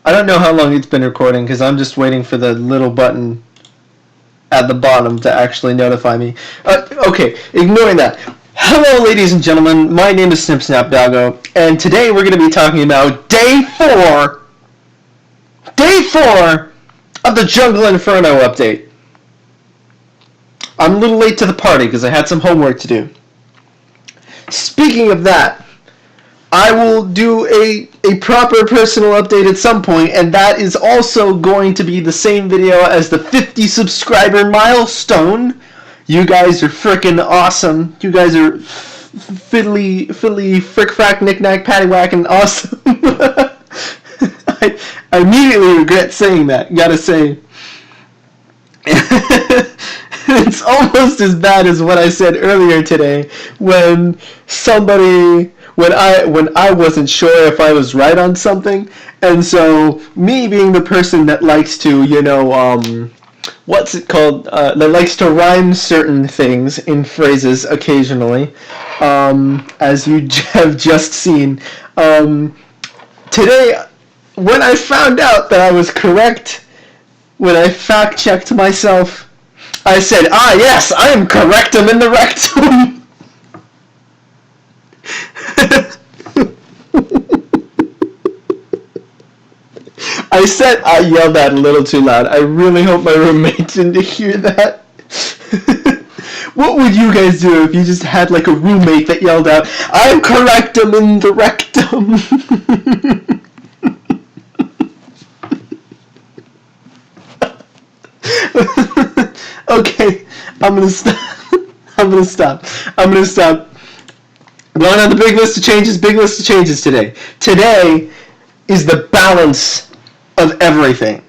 I don't know how long it's been recording because I'm just waiting for the little button at the bottom to actually notify me. Okay, ignoring that. Hello, ladies and gentlemen. My name is Snip Snap Doggo, and today we're going to be talking about Day 4 of the Jungle Inferno update. I'm a little late to the party because I had some homework to do. Speaking of that, I will do a proper personal update at some point, and that is also going to be the same video as the 50 subscriber milestone. You guys are freaking awesome. You guys are fiddly, frick frack, knick knack, paddywhack, and awesome. I immediately regret saying that, gotta say. It's almost as bad as what I said earlier today when I wasn't sure if I was right on something, and so me being the person that likes to, what's it called, that likes to rhyme certain things in phrases occasionally, as you have just seen, today, when I found out that I was correct, when I fact-checked myself, I said, yes, I am correctum in the rectum. I yelled that a little too loud. I really hope my roommate didn't hear that. What would you guys do if you just had like a roommate that yelled out, I'm correctum in the rectum? Okay, I'm gonna stop. Going on the big list of changes today. Today is the balance of everything.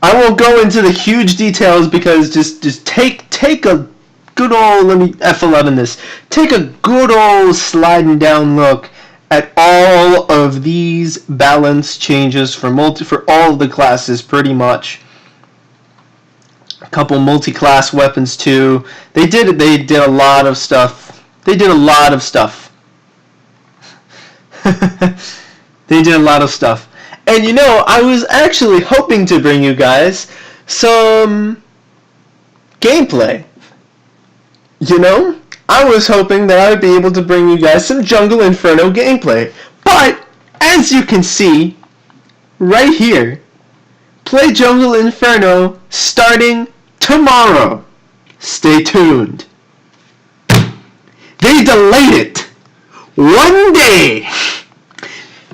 I won't go into the huge details because just take a good old, let me F11 this, take a good old sliding down look at all of these balance changes for all of the classes pretty much. A couple multi-class weapons too. They did a lot of stuff. They did a lot of stuff. And I was actually hoping to bring you guys some gameplay. I was hoping that I would be able to bring you guys some Jungle Inferno gameplay. But, as you can see, right here, play Jungle Inferno starting tomorrow. Stay tuned. They delayed it 1 day.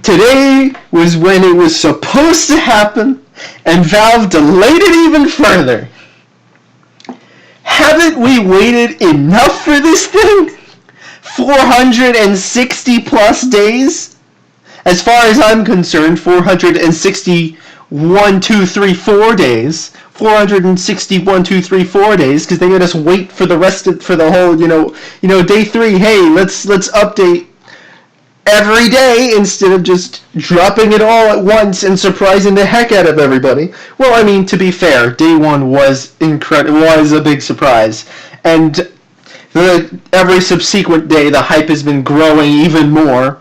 Today was when it was supposed to happen, and Valve delayed it even further. Haven't we waited enough for this thing? 460 plus days? As far as I'm concerned, 461, 2, 3, 4 days. 461, 2, 3, 4 days, because they made us wait for the whole, day 3. Hey, let's update every day instead of just dropping it all at once and surprising the heck out of everybody. Well, I mean, to be fair, day 1 was a big surprise, and every subsequent day the hype has been growing even more.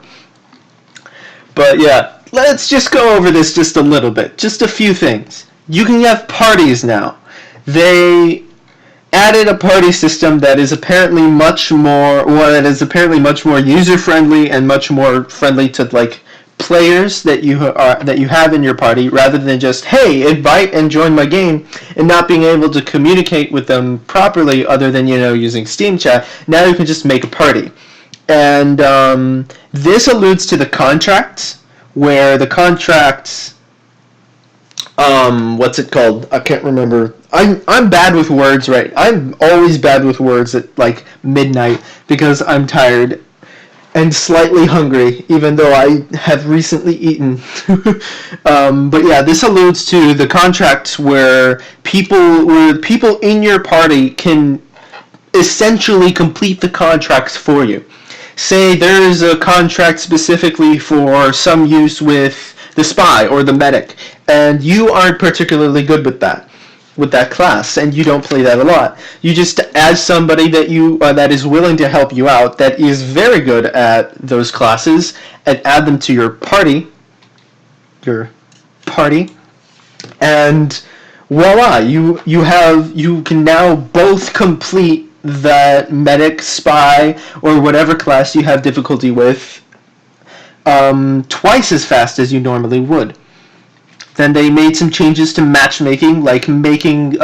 But yeah, let's just go over this just a little bit, just a few things. You can have parties now. They added a party system that is apparently much more user-friendly and much more friendly to players that you have in your party, rather than just, hey, invite and join my game, and not being able to communicate with them properly other than using Steam Chat. Now you can just make a party, and this alludes to the contracts, where the contracts, what's it called? I can't remember. I'm bad with words, right? I'm always bad with words at midnight because I'm tired and slightly hungry, even though I have recently eaten. But yeah, this alludes to the contracts where people in your party can essentially complete the contracts for you. Say there's a contract specifically for some use with the spy or the medic, and you aren't particularly good with that class, and you don't play that a lot. You just add somebody that is willing to help you out, that is very good at those classes, and add them to your party party, and voila, you can now both complete that medic, spy, or whatever class you have difficulty with twice as fast as you normally would. Then they made some changes to matchmaking, like making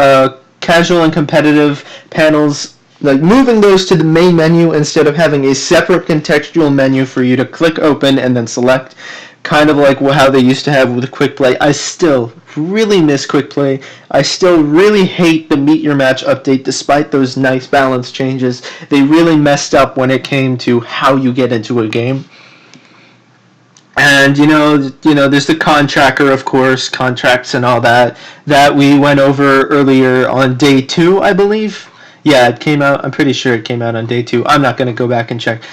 casual and competitive panels, like moving those to the main menu instead of having a separate contextual menu for you to click open and then select, kind of like how they used to have with Quick Play. I still really miss Quick Play. I still really hate the Meet Your Match update, despite those nice balance changes. They really messed up when it came to how you get into a game. And there's the contractor, of course, contracts and all that we went over earlier on day 2, I believe. Yeah, it came out. I'm pretty sure it came out on day 2. I'm not going to go back and check.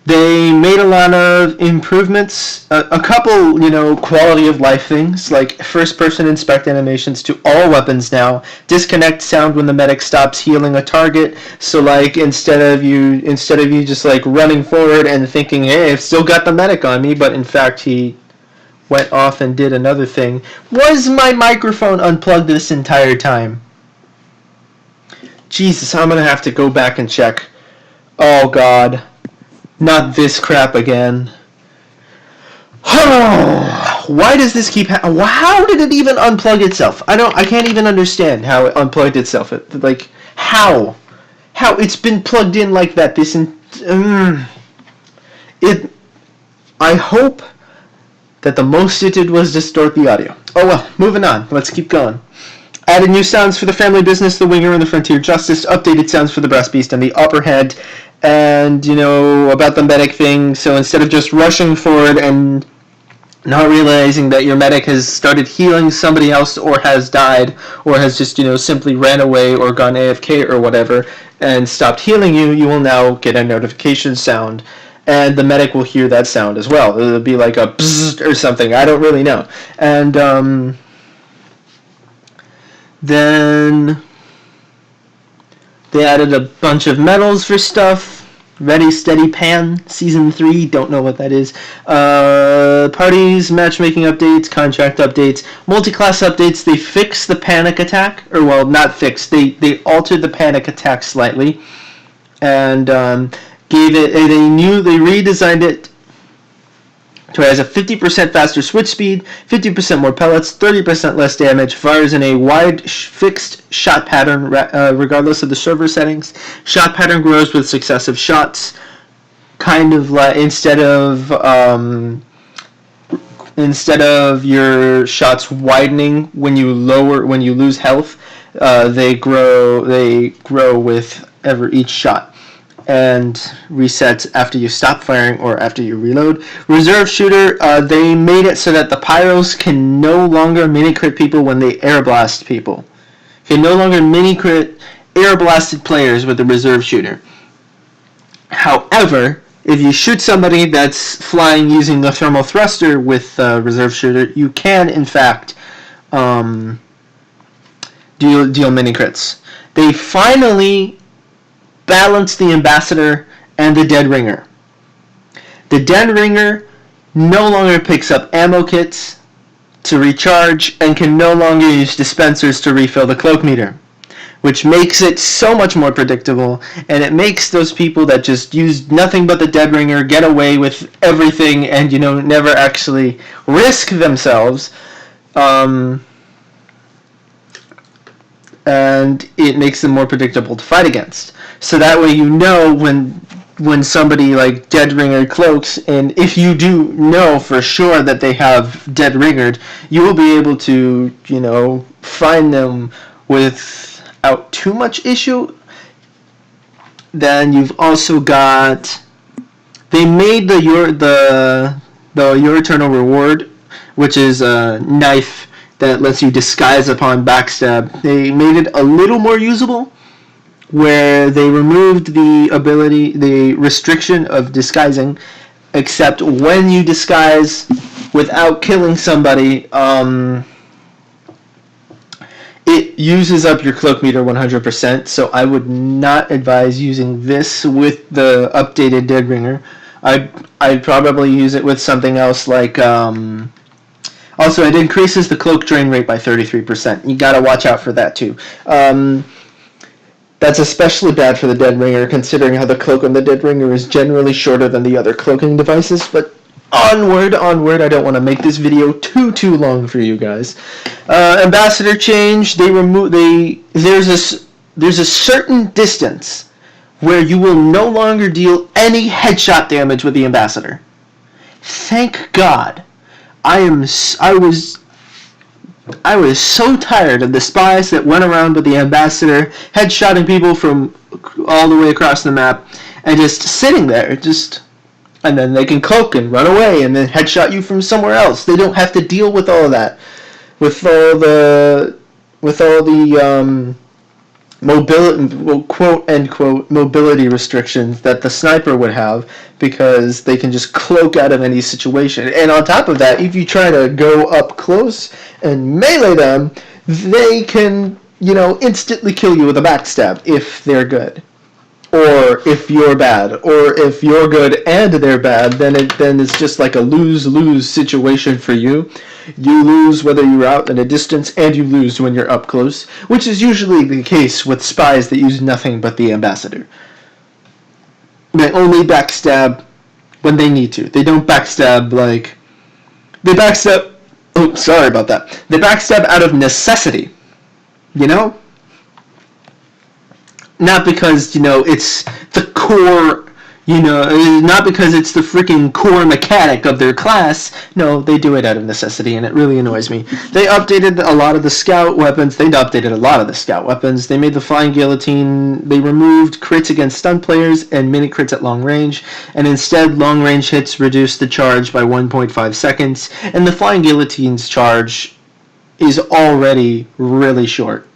They made a lot of improvements, a couple, quality of life things, like first-person inspect animations to all weapons now, disconnect sound when the medic stops healing a target, so like instead of you just like running forward and thinking, hey, I've still got the medic on me, but in fact he went off and did another thing. Was my microphone unplugged this entire time? Jesus, I'm gonna have to go back and check. Oh God. Not this crap again. Why does this keep happening? How did it even unplug itself? I can't even understand how it unplugged itself. How? How? It's been plugged in like that I hope that the most it did was distort the audio. Oh well, moving on. Let's keep going. Added new sounds for the Family Business, the Winger, and the Frontier Justice. Updated sounds for the Brass Beast and the Upper Hand. And, about the medic thing, so instead of just rushing forward and not realizing that your medic has started healing somebody else or has died or has just, simply ran away or gone AFK or whatever and stopped healing you, you will now get a notification sound. And the medic will hear that sound as well. It'll be like a bzzzt or something. I don't really know. And then they added a bunch of medals for stuff. Ready, Steady, Pan, Season 3, don't know what that is. Parties, matchmaking updates, contract updates, multi-class updates. They fixed the panic attack, or well, not fixed. They altered the panic attack slightly, and gave it. They redesigned it so it has a 50% faster switch speed, 50% more pellets, 30% less damage, fires in a wide fixed shot pattern regardless of the server settings. Shot pattern grows with successive shots, kind of like instead of your shots widening when you lose health, they grow with each shot. And resets after you stop firing or after you reload. Reserve shooter, they made it so that the pyros can no longer mini-crit people when they air blast people. Can no longer mini-crit air blasted players with the reserve shooter. However, if you shoot somebody that's flying using the thermal thruster with reserve shooter, you can in fact deal mini-crits. They finally balance the Ambassador and the Dead Ringer. The Dead Ringer no longer picks up ammo kits to recharge and can no longer use dispensers to refill the cloak meter, which makes it so much more predictable, and it makes those people that just use nothing but the Dead Ringer get away with everything and never actually risk themselves. And it makes them more predictable to fight against. So that way when somebody like Dead Ringer cloaks, and if you do know for sure that they have Dead Ringered, you will be able to, find them without too much issue. Then you've also got, they made the Your Eternal Reward, which is a knife that lets you disguise upon backstab. They made it a little more usable, where they removed the restriction of disguising, except when you disguise without killing somebody, it uses up your cloak meter 100%, so I would not advise using this with the updated Dead Ringer. I'd probably use it with something else like Also, it increases the cloak drain rate by 33%. You gotta watch out for that too. That's especially bad for the Dead Ringer, considering how the cloak on the Dead Ringer is generally shorter than the other cloaking devices. But onward, I don't want to make this video too long for you guys. Ambassador change. There's a certain distance where you will no longer deal any headshot damage with the Ambassador. Thank God. I was so tired of the spies that went around with the Ambassador, headshotting people from all the way across the map, and just sitting there, and then they can cloak and run away, and then headshot you from somewhere else. They don't have to deal with all of that, with all the mobility, quote unquote, mobility restrictions that the sniper would have, because they can just cloak out of any situation. And on top of that, if you try to go up close and melee them, they can, instantly kill you with a backstab if they're good. Or if you're bad. Or if you're good and they're bad, then it's just like a lose-lose situation for you. You lose whether you're out at a distance, and you lose when you're up close, which is usually the case with spies that use nothing but the Ambassador. They only backstab when they need to. They don't backstab they backstab... Oh, sorry about that. They backstab out of necessity. Not because, it's the core... not because it's the freaking core mechanic of their class. No, they do it out of necessity, and it really annoys me. They updated a lot of the scout weapons. They made the flying guillotine. They removed crits against stun players and mini crits at long range, and instead long range hits reduced the charge by 1.5 seconds, and the flying guillotine's charge is already really short.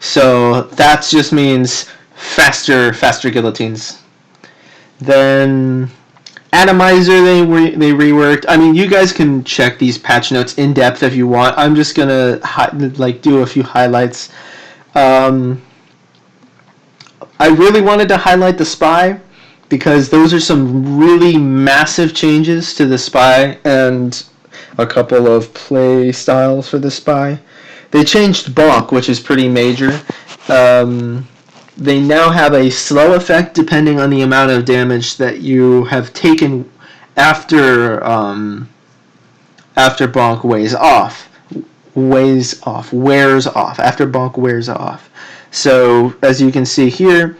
So that just means faster guillotines. Then Atomizer, they reworked. I mean, you guys can check these patch notes in depth if you want. I'm just gonna do a few highlights. I really wanted to highlight the Spy, because those are some really massive changes to the Spy and a couple of play styles for the Spy. They changed Bonk, which is pretty major. They now have a slow effect depending on the amount of damage that you have taken after Bonk wears off. After Bonk wears off. So, as you can see here,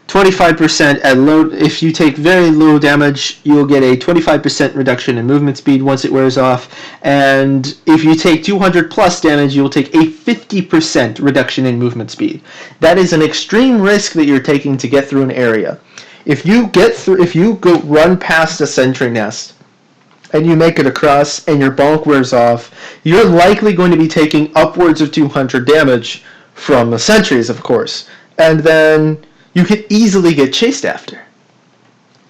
25% at low. If you take very low damage, you'll get a 25% reduction in movement speed once it wears off. And if you take 200 plus damage, you'll take a 50% reduction in movement speed. That is an extreme risk that you're taking to get through an area. If you go run past a sentry nest and you make it across and your bonk wears off, you're likely going to be taking upwards of 200 damage from the sentries, of course. And then you could easily get chased after.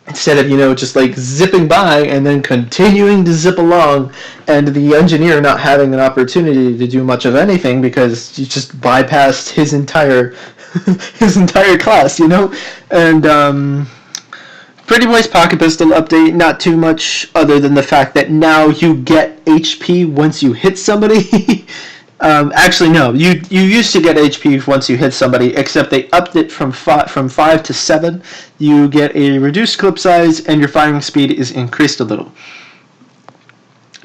Instead of, just zipping by and then continuing to zip along, and the engineer not having an opportunity to do much of anything because you just bypassed his entire class, And Pretty Boy's Pocket Pistol update, not too much other than the fact that now you get HP once you hit somebody. Actually, no. You used to get HP once you hit somebody, except they upped it from 5 to 7. You get a reduced clip size, and your firing speed is increased a little.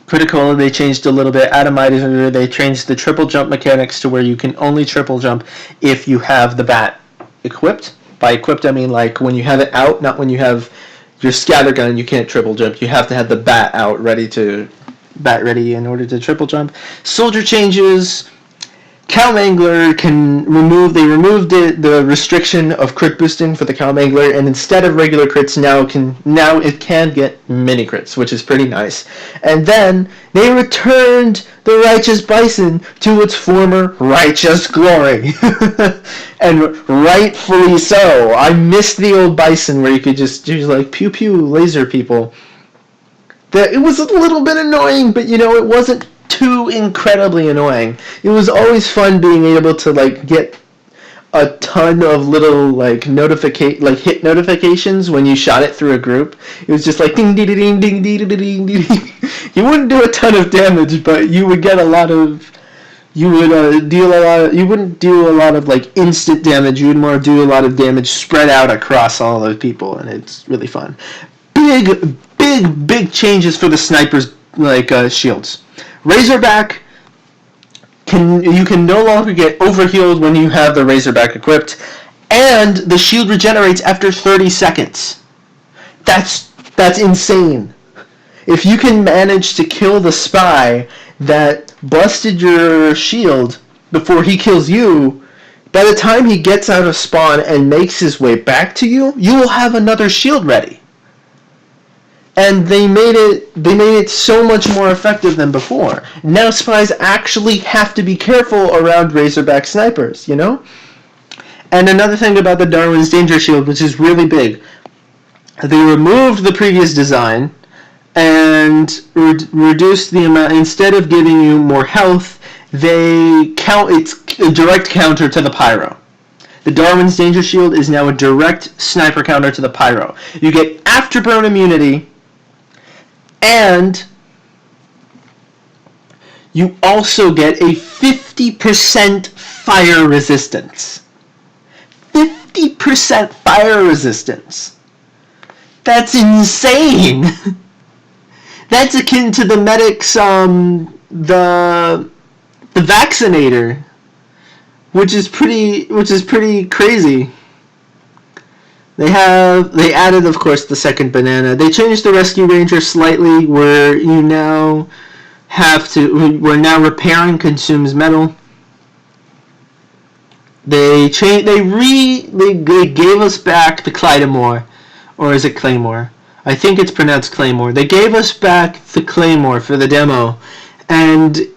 Critical, they changed a little bit. Atomizer, they changed the triple jump mechanics to where you can only triple jump if you have the bat equipped. By equipped, I mean when you have it out, not when you have your scatter gun. You can't triple jump. You have to have the bat out ready in order to triple jump. Soldier changes. Cowmangler they removed the restriction of crit boosting for the Cowmangler, and instead of regular crits now it can get mini crits, which is pretty nice. And then they returned the Righteous Bison to its former righteous glory. And rightfully so. I missed the old Bison where you could just pew pew laser people. It was a little bit annoying, but it wasn't too incredibly annoying. It was always fun being able to get a ton of little like hit notifications when you shot it through a group. It was just like ding ding ding ding ding ding ding. You wouldn't do a ton of damage, but you would get a lot of. You would deal a lot. You wouldn't do a lot of like instant damage. You would more do a lot of damage spread out across all those people, and it's really fun. Big changes for the snipers like shields. Razorback. You can no longer get overhealed when you have the Razorback equipped, and the shield regenerates after 30 seconds. That's insane. If you can manage to kill the spy that busted your shield before he kills you, by the time he gets out of spawn and makes his way back to you, you will have another shield ready. And they made it so much more effective than before. Now spies actually have to be careful around Razorback snipers, you know? And another thing about the Darwin's Danger Shield, which is really big, they removed the previous design and reduced the amount. Instead of giving you more health, it's a direct counter to the pyro. The Darwin's Danger Shield is now a direct sniper counter to the pyro. You get afterburn immunity, and you also get a 50% fire resistance. 50% fire resistance. That's insane. That's akin to the medic's the vaccinator, which is pretty crazy. They added, of course, the second banana. They changed the Rescue Ranger slightly, where you now where now repairing consumes metal. They gave us back the Claymore, or is it Claymore? I think it's pronounced Claymore. They gave us back the Claymore for the demo, and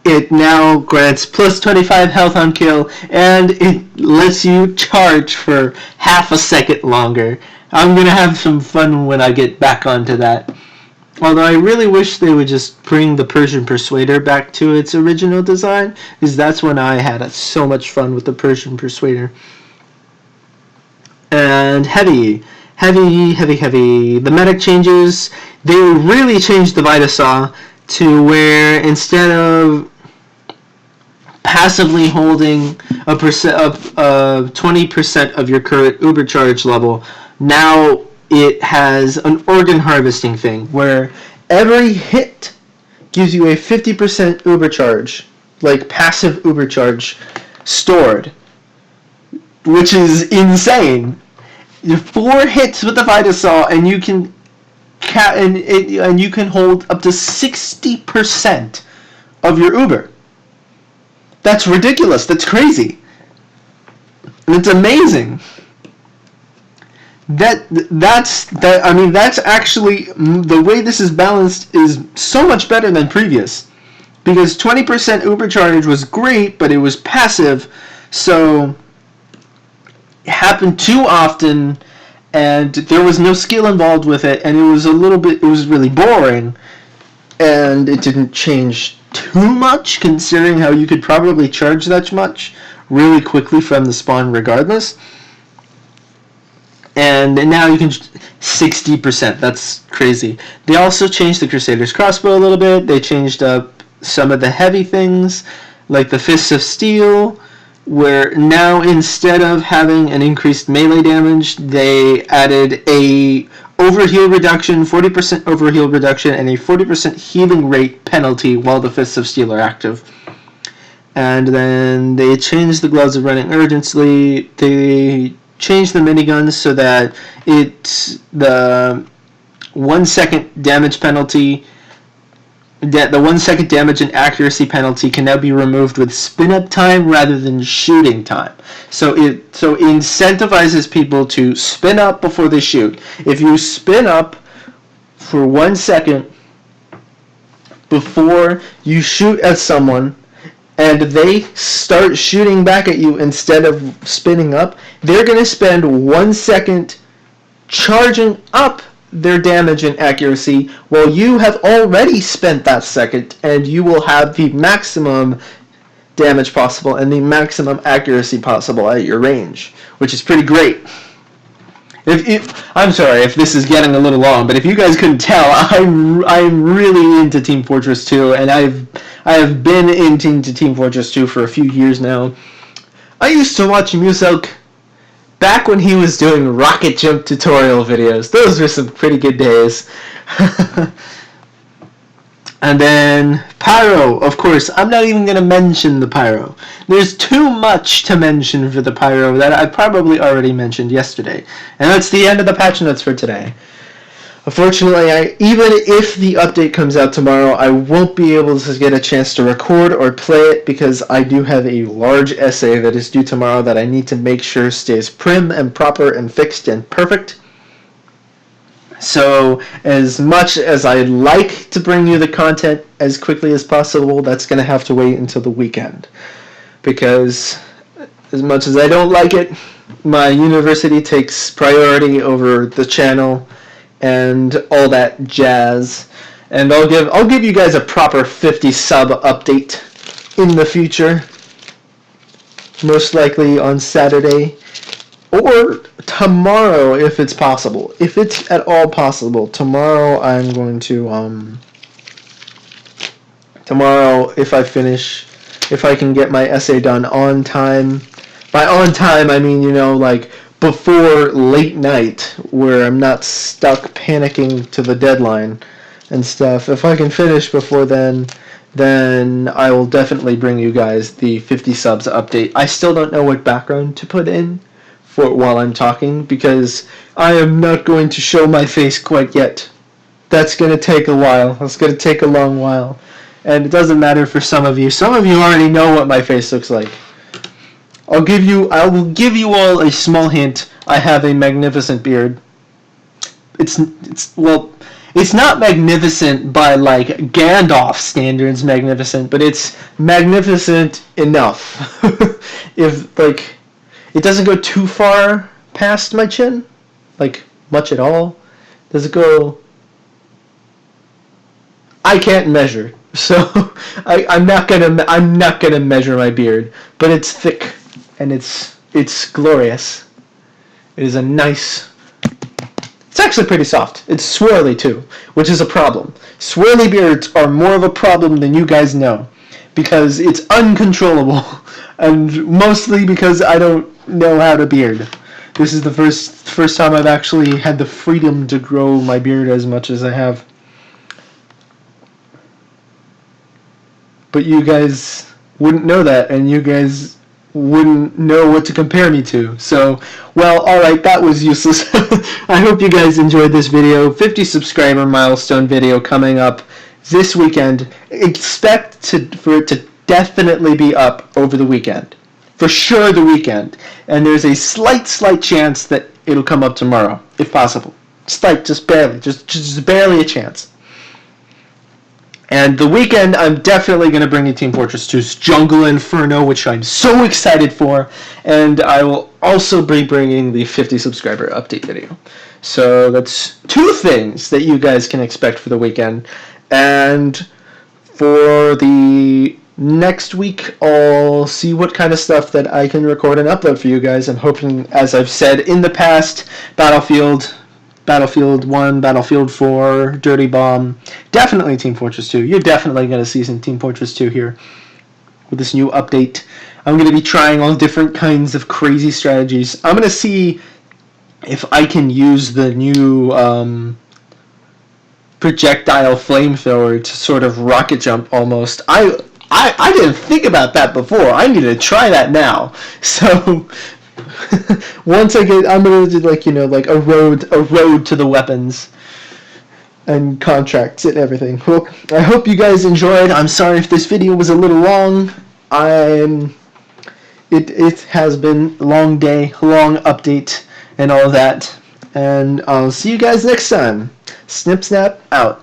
it now grants plus 25 health on kill, and it lets you charge for half a second longer. I'm going to have some fun when I get back onto that. Although I really wish they would just bring the Persian Persuader back to its original design, because that's when I had so much fun with the Persian Persuader. And heavy. The medic changes. They really changed the Vitasaw to where instead of passively holding a 20% of your current uber charge level, now it has an organ harvesting thing where every hit gives you a 50% uber charge, like passive uber charge stored, which is insane. 4 hits with the Vitasaw, and you can hold up to 60% of your uber. That's ridiculous. That's crazy. And it's amazing. That's actually the way this is balanced is so much better than previous, because 20% uber charge was great, but it was passive, so it happened too often, and there was no skill involved with it, and it was really boring, and it didn't change too much, considering how you could probably charge that much really quickly from the spawn regardless. And now you can 60%. That's crazy. They also changed the Crusader's crossbow a little bit. They changed up some of the heavy things, like the Fists of Steel, where now instead of having an increased melee damage, they added a overheal reduction, 40% overheal reduction, and a 40% healing rate penalty while the Fists of Steel are active. And then they changed the Gloves of Running Urgency. They changed the miniguns so that the 1 second damage penalty, the 1 second damage and accuracy penalty can now be removed with spin up time rather than shooting time. So it incentivizes people to spin up before they shoot. If you spin up for 1 second before you shoot at someone, and they start shooting back at you instead of spinning up, they're going to spend 1 second charging up their damage and accuracy, while you have already spent that second, and you will have the maximum damage possible and the maximum accuracy possible at your range, which is pretty great. I'm sorry if this is getting a little long, but if you guys couldn't tell, I'm really into Team Fortress 2, and I have been into Team Fortress 2 for a few years now. I used to watch Muselk back when he was doing rocket jump tutorial videos. Those were some pretty good days. And then Pyro, of course, I'm not even going to mention the Pyro. There's too much to mention for the Pyro that I probably already mentioned yesterday. And that's the end of the patch notes for today. Unfortunately, even if the update comes out tomorrow, I won't be able to get a chance to record or play it because I do have a large essay that is due tomorrow that I need to make sure stays prim and proper and fixed and perfect. So, as much as I'd like to bring you the content as quickly as possible, that's going to have to wait until the weekend. Because, as much as I don't like it, my university takes priority over the channel and all that jazz. And I'll give you guys a proper 50 sub update in the future. Most likely on Saturday. Or tomorrow, if it's possible. If it's at all possible, tomorrow I'm going to, tomorrow, if I can get my essay done on time. By on time, I mean, like, before late night, where I'm not stuck panicking to the deadline and stuff. If I can finish before then I will definitely bring you guys the 50 subs update. I still don't know what background to put in while I'm talking, because I am not going to show my face quite yet. That's going to take a while. That's going to take a long while. And it doesn't matter for some of you. Some of you already know what my face looks like. I will give you all a small hint. I have a magnificent beard. It's not magnificent by like Gandalf standards magnificent, but it's magnificent enough. If like it doesn't go too far past my chin, like much at all. Does it go? I can't measure, so I'm not gonna measure my beard. But it's thick and it's glorious. It is a nice. It's actually pretty soft. It's swirly too, which is a problem. Swirly beards are more of a problem than you guys know, because it's uncontrollable, and mostly because I don't know how to beard. This is the first time I've actually had the freedom to grow my beard as much as I have. But you guys wouldn't know that, and you guys wouldn't know what to compare me to. So, well, alright, that was useless. I hope you guys enjoyed this video. 50 subscriber milestone video coming up this weekend. Expect for it to definitely be up over the weekend. For sure the weekend. And there's a slight chance that it'll come up tomorrow, if possible. Slight, just barely. Just barely a chance. And the weekend, I'm definitely going to bring you Team Fortress 2's Jungle Inferno, which I'm so excited for. And I will also be bringing the 50 subscriber update video. So that's two things that you guys can expect for the weekend. And for the next week, I'll see what kind of stuff that I can record and upload for you guys. I'm hoping, as I've said in the past, Battlefield 1, Battlefield 4, Dirty Bomb, definitely Team Fortress 2. You're definitely going to see some Team Fortress 2 here with this new update. I'm going to be trying all different kinds of crazy strategies. I'm going to see if I can use the new projectile flamethrower to sort of rocket jump almost. I didn't think about that before. I need to try that now. So once I'm gonna do like a road to the weapons and contracts and everything. Well, I hope you guys enjoyed. I'm sorry if this video was a little long. It has been a long day, long update, and all that. And I'll see you guys next time. Snip Snap out.